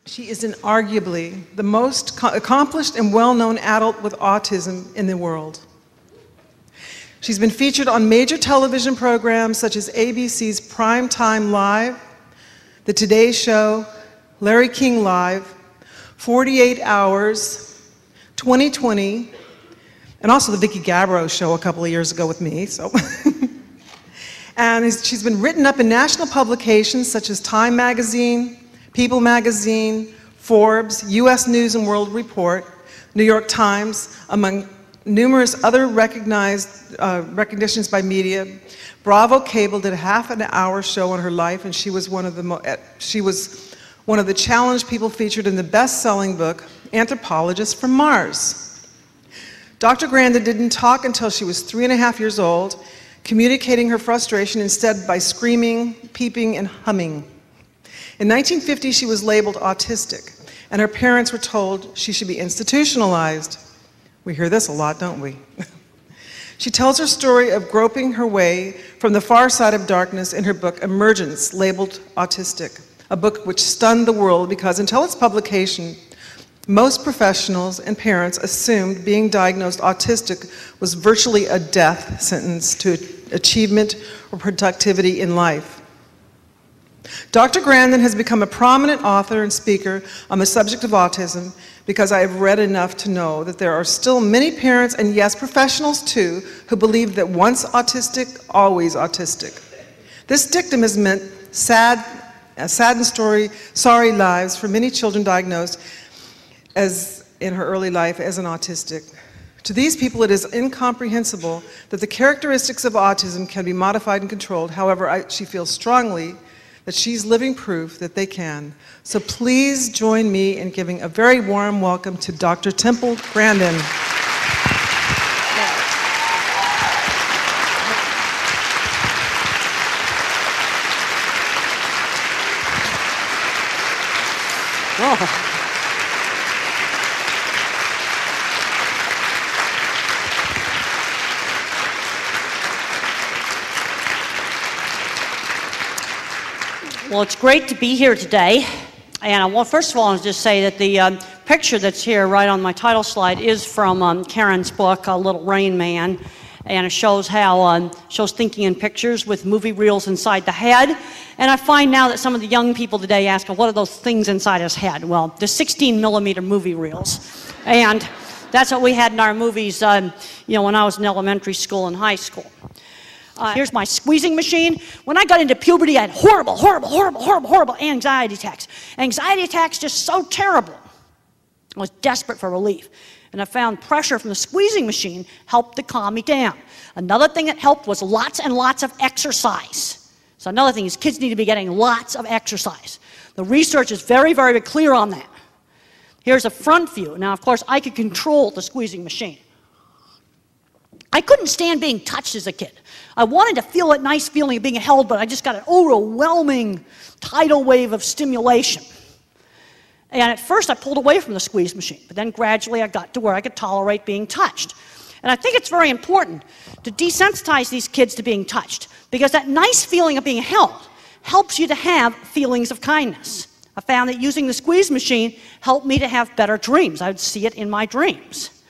She is inarguably the most accomplished and well-known adult with autism in the world. She's been featured on major television programs such as ABC's Primetime Live, The Today Show, Larry King Live, 48 Hours, 2020, and also the Vicki Gabbro show a couple of years ago with me. And she's been written up in national publications such as Time Magazine, People Magazine, Forbes, U.S. News and World Report, New York Times, among numerous other recognitions by media. Bravo Cable did a half-an-hour show on her life, and she was one of the challenged people featured in the best-selling book, Anthropologists from Mars. Dr. Grandin didn't talk until she was 3.5 years old, communicating her frustration instead by screaming, peeping, and humming. In 1950, she was labeled autistic, and her parents were told she should be institutionalized. We hear this a lot, don't we? She tells her story of groping her way from the far side of darkness in her book, Emergence, labeled Autistic, a book which stunned the world because until its publication, most professionals and parents assumed being diagnosed autistic was virtually a death sentence to achievement or productivity in life. Dr. Grandin has become a prominent author and speaker on the subject of autism because I have read enough to know that there are still many parents, and yes, professionals too, who believe that once autistic, always autistic. This dictum has meant saddened sorry lives for many children diagnosed as in her early life as an autistic. To these people, it is incomprehensible that the characteristics of autism can be modified and controlled. However, she feels strongly that she's living proof that they can. So please join me in giving a very warm welcome to Dr. Temple Grandin. Oh. Well, it's great to be here today. And I want, first of all, I'll just say that the picture that's here right on my title slide is from Karen's book, Little Rain Man. And it shows how, shows thinking in pictures with movie reels inside the head. And I find now that some of the young people today ask, what are those things inside his head? Well, the 16mm movie reels. And that's what we had in our movies, you know, when I was in elementary school and high school. Here's my squeezing machine. When I got into puberty, I had horrible anxiety attacks. Anxiety attacks just so terrible. I was desperate for relief. And I found pressure from the squeezing machine helped to calm me down. Another thing that helped was lots and lots of exercise. So another thing is kids need to be getting lots of exercise. The research is very, very clear on that. Here's a front view. Now, of course, I could control the squeezing machine. I couldn't stand being touched as a kid. I wanted to feel that nice feeling of being held, but I just got an overwhelming tidal wave of stimulation. And at first I pulled away from the squeeze machine, but then gradually I got to where I could tolerate being touched. And I think it's very important to desensitize these kids to being touched, because that nice feeling of being held helps you to have feelings of kindness. I found that using the squeeze machine helped me to have better dreams. I would see it in my dreams.